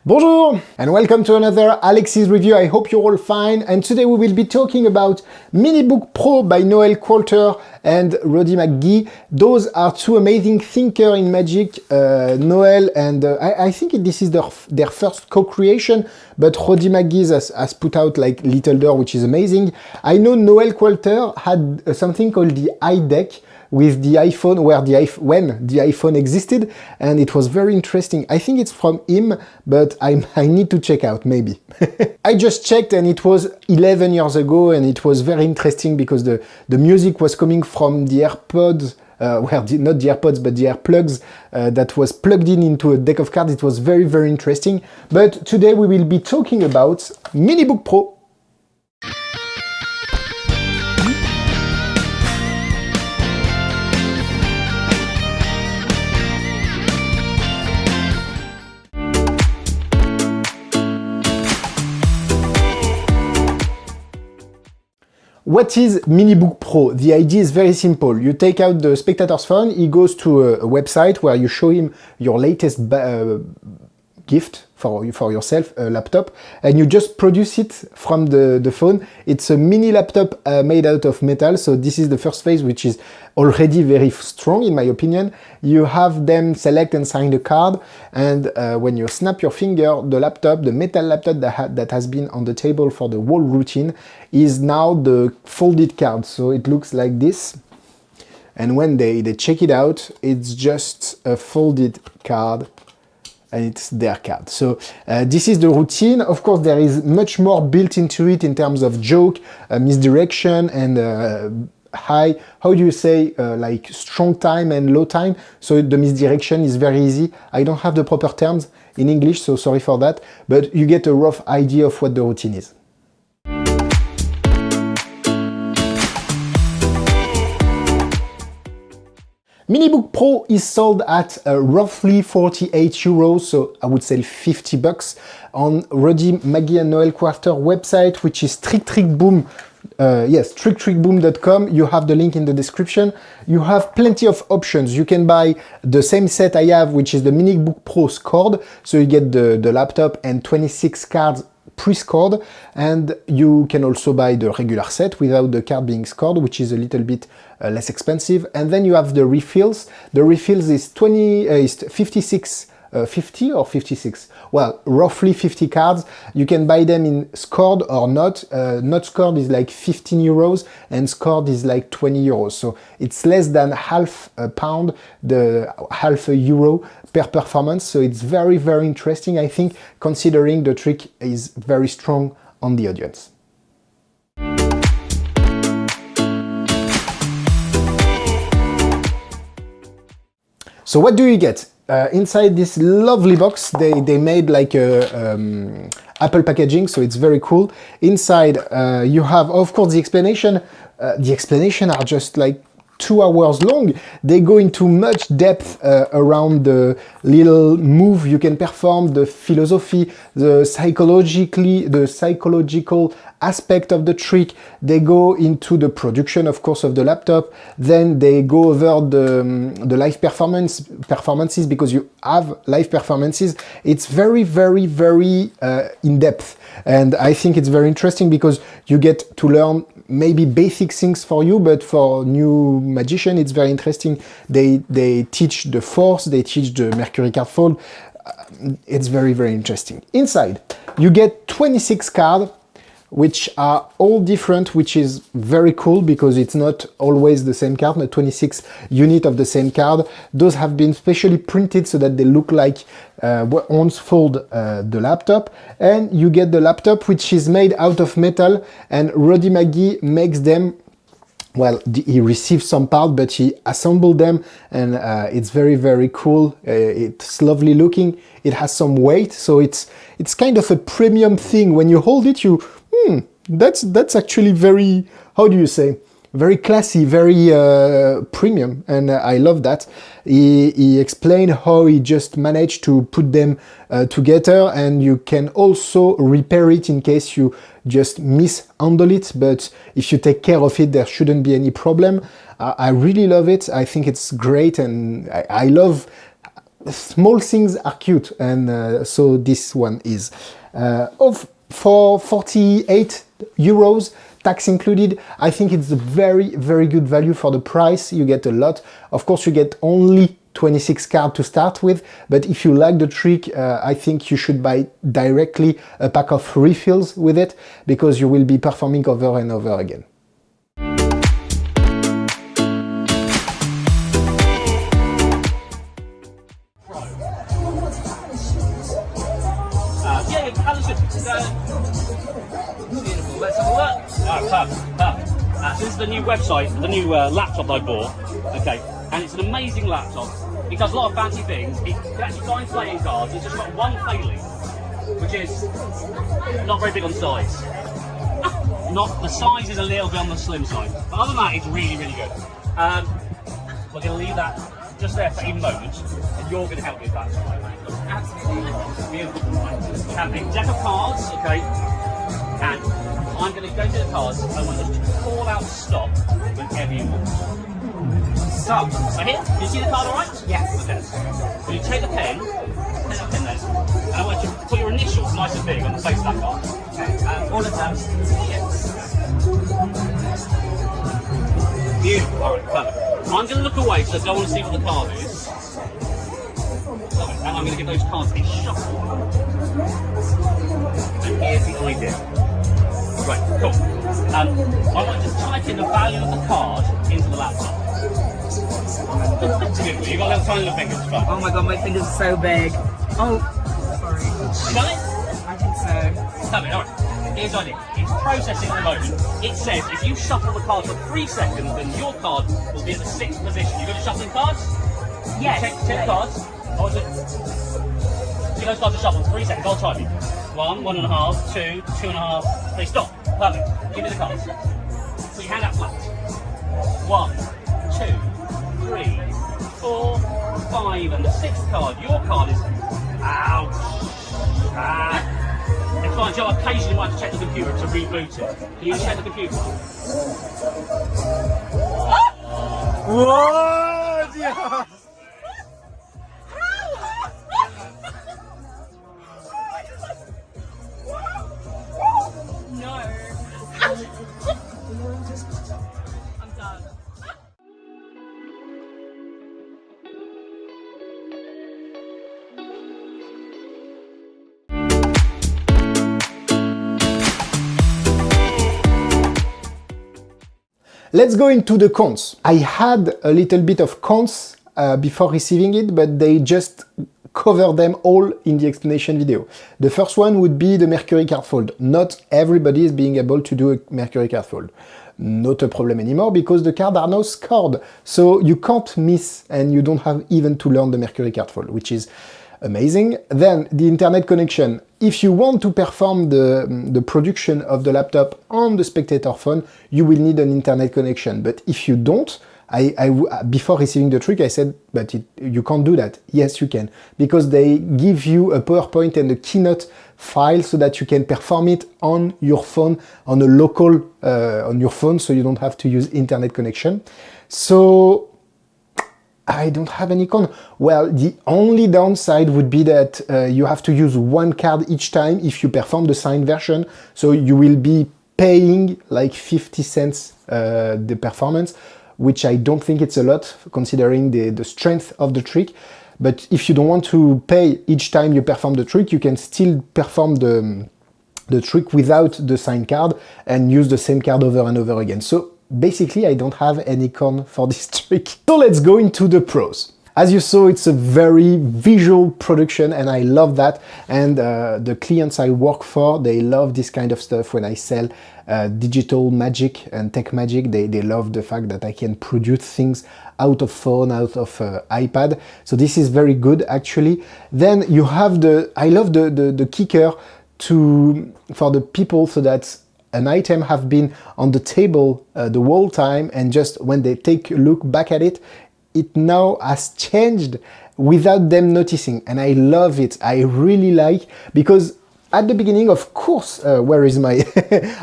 Bonjour and welcome to another Alexis Review. I hope you're all fine, and today we will be talking about Minibook Pro by Noel Qualter and Roddy Mcghie. Those are two amazing thinkers in magic, Noel and I think this is their first co-creation, but Roddy Mcghie has put out like Little Door, which is amazing. I know Noel Qualter had something called the iDeck with the iPhone, when the iPhone existed, and it was very interesting. I think it's from him, but I need to check out, maybe. I just checked and it was 11 years ago, and it was very interesting because the music was coming from the AirPods, not the AirPods, but the AirPlugs that was plugged into a deck of cards. It was very, very interesting. But today we will be talking about Minibook Pro. What is Minibook Pro? The idea is very simple. You take out the spectator's phone, he goes to a website where you show him your latest gift for yourself, a laptop, and you just produce it from the phone. It's a mini laptop made out of metal, so this is the first phase, which is already very strong in my opinion. You have them select and sign the card, and when you snap your finger, the laptop, the metal laptop that has been on the table for the whole routine, is now the folded card. So it looks like this, and when they check it out, it's just a folded card, and it's their card. So this is the routine. Of course, there is much more built into it in terms of joke, misdirection, and how do you say, like strong time and low time. So the misdirection is very easy. I don't have the proper terms in English, so sorry for that, but you get a rough idea of what the routine is. Minibook Pro is sold at roughly 48 euros, so I would say 50 bucks, on Roddy Mcghie and Noel Qualter website, which is tricktrickboom. Yes, tricktrickboom.com. You have the link in the description. You have plenty of options. You can buy the same set I have, which is the Minibook Pro scored, so you get the laptop and 26 cards pre-scored, and you can also buy the regular set without the card being scored, which is a little bit less expensive. And then you have the refills. The refills is 56 50 or 56? Well, roughly 50 cards. You can buy them in scored or not. Not scored is like 15 euros and scored is like 20 euros. So it's less than half a pound, half a euro per performance. So it's very, very interesting, I think, considering the trick is very strong on the audience. So what do you get? Inside this lovely box, they made like a Apple packaging, so it's very cool. Inside you have, of course, the explanation. The explanation are just like 2 hours long. They go into much depth around the little move you can perform, the philosophy, the psychological aspect of the trick. They go into the production, of course, of the laptop. Then they go over the live performances, because you have live performances. It's very, very, very in depth, and I think it's very interesting because you get to learn maybe basic things for you, but for new magician, it's very interesting. They teach the force, they teach the Mercury card fold. It's very, very interesting. Inside, you get 26 cards, which are all different, which is very cool because it's not always the same card, not 26 units of the same card. Those have been specially printed so that they look like once fold the laptop. And you get the laptop, which is made out of metal, and Roddy Mcghie makes them. Well, he received some part, but he assembled them, and it's very, very cool. It's lovely looking. It has some weight, so it's kind of a premium thing. When you hold it, that's actually very, how do you say, very classy, very premium, and I love that. He explained how he just managed to put them together, and you can also repair it in case you just mishandle it, but if you take care of it, there shouldn't be any problem. I really love it. I think it's great, and I love small things are cute, and so this one is. For 48 euros, tax included, I think it's a very, very good value for the price. You get a lot. Of course, you get only 26 cards to start with, but if you like the trick, I think you should buy directly a pack of refills with it, because you will be performing over and over again. Beautiful. Let's have a look. Perfect. This is the new website, the new laptop I bought. Okay, and it's an amazing laptop. It does a lot of fancy things. It can actually find playing cards. It's just got one failing, which is not very big on size. The size is a little bit on the slim side, but other than that, it's really, really good. We're going to leave that just there for a moment, and you're going to help me with that. Absolutely. Beautiful. We have a deck of cards, okay, and I'm going to go to the cards. I want you to call out stop whenever you want. Stop. Right here. Do you see the card all right? Yes. Okay. So you take the pen, then, and I want you to put your initials nice and big on the face of that card. Okay. All of them. Yes. Beautiful. All right. Perfect. I'm going to look away because I don't want to see what the card is. And I'm going to give those cards a shuffle. And here's the idea. Right, cool. I want you to type in the value of the card into the laptop. You've got a little tiny little fingers. Oh my god, my fingers are so big. Oh, sorry. You done it? I think so. Perfect, alright. Here's the idea. It's processing at the moment. It says if you shuffle the card for 3 seconds, then your card will be at the 6th position. You got to shuffling cards? Yes. Check cards. What was it? See those cards are shuffled. 3 seconds. I'll time you. 1, 1.5, 2, 2.5. 3. Stop. Perfect. Give me the cards. Put your hand out flat. 1, 2, 3, 4, 5, and the 6th card. Your card is. Ouch. It's fine. Joe, occasionally you might have to check the computer to reboot it. Can you check the computer? What? Yeah. No. I'm done. Let's go into the cons. I had a little bit of cons before receiving it, but they just cover them all in the explanation video. The first one would be the Mercury card fold. Not everybody is being able to do a Mercury card fold. Not a problem anymore because the cards are now scored. So you can't miss and you don't have even to learn the Mercury card fold, which is amazing. Then the internet connection. If you want to perform the production of the laptop on the spectator phone, you will need an internet connection. But if you don't, before receiving the trick, I said, but you can't do that. Yes, you can, because they give you a PowerPoint and a Keynote file so that you can perform it on your phone, on a local, on your phone, so you don't have to use internet connection. So I don't have any con. Well, the only downside would be that you have to use one card each time if you perform the signed version. So you will be paying like 50 cents the performance, which I don't think it's a lot considering the strength of the trick. But if you don't want to pay each time you perform the trick, you can still perform the trick without the signed card and use the same card over and over again. So basically, I don't have any con for this trick. So let's go into the pros. As you saw, it's a very visual production and I love that. And the clients I work for, they love this kind of stuff. When I sell digital magic and tech magic, they love the fact that I can produce things out of phone, out of iPad. So this is very good actually. Then you have I love the kicker for the people so that an item have been on the table the whole time, and just when they take a look back at it, it now has changed without them noticing. And I love it. I really like, because At the beginning, of course, where is my...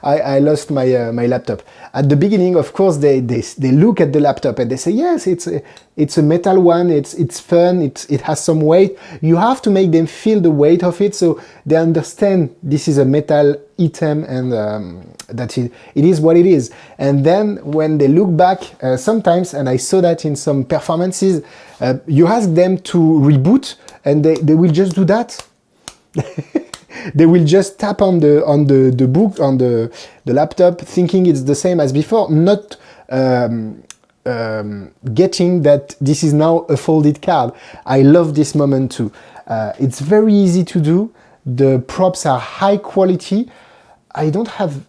I lost my my laptop. At the beginning, of course, they look at the laptop and they say, yes, it's a metal one, it's fun, it has some weight. You have to make them feel the weight of it so they understand this is a metal item and that it is what it is. And then when they look back, sometimes, and I saw that in some performances, you ask them to reboot and they will just do that. They will just tap on the book, on the laptop, thinking it's the same as before, not getting that this is now a folded card. I love this moment too. It's very easy to do. The props are high quality. I don't have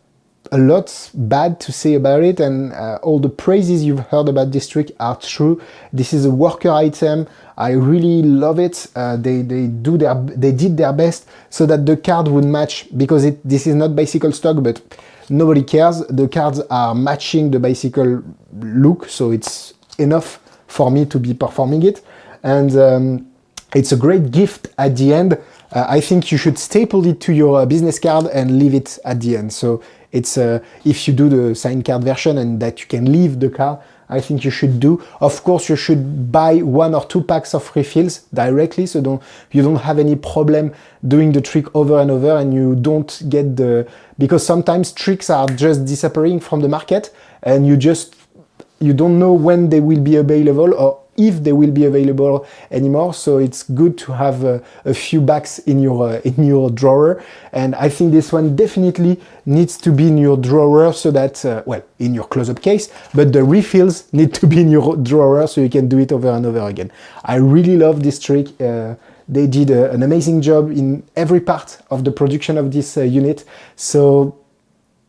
a lot bad to say about it, and all the praises you've heard about this trick are true. This is a worker item. I really love it. They did their best so that the card would match, because this is not bicycle stock, but nobody cares. The cards are matching the bicycle look, so it's enough for me to be performing it. And it's a great gift at the end. I think you should staple it to your business card and leave it at the end. So it's if you do the signed card version and that you can leave the card, I think you should do. Of course, you should buy 1 or 2 packs of refills directly, so you don't have any problem doing the trick over and over, and you don't get because sometimes tricks are just disappearing from the market and you don't know when they will be available or if they will be available anymore. So it's good to have a few backs in your drawer, and I think this one definitely needs to be in your drawer so that well, in your close-up case, but the refills need to be in your drawer so you can do it over and over again. I really love this trick. They did an amazing job in every part of the production of this unit. So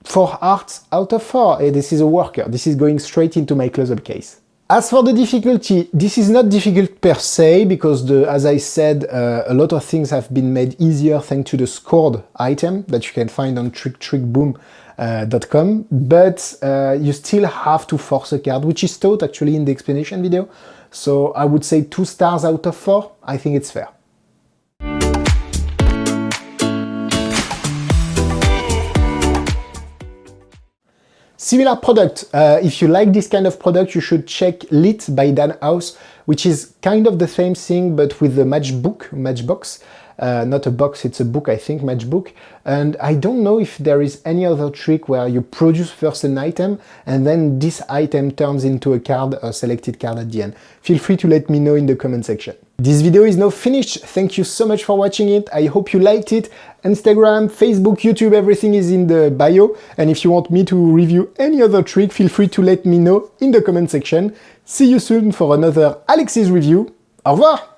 4 hearts out of 4. This is a worker. This is going straight into my close-up case. As for the difficulty, this is not difficult per se, because as I said, a lot of things have been made easier thanks to the scored item that you can find on tricktrickboom.com, but you still have to force a card, which is taught actually in the explanation video. So I would say 2 stars out of 4. I think it's fair. Similar product, if you like this kind of product, you should check Lit by Dan House, which is kind of the same thing, but with the matchbox. Not a box, it's a book, I think, matchbook. And I don't know if there is any other trick where you produce first an item and then this item turns into a card, a selected card at the end. Feel free to let me know in the comment section. This video is now finished. Thank you so much for watching it. I hope you liked it. Instagram, Facebook, YouTube, everything is in the bio. And if you want me to review any other trick, feel free to let me know in the comment section. See you soon for another Alexis review. Au revoir!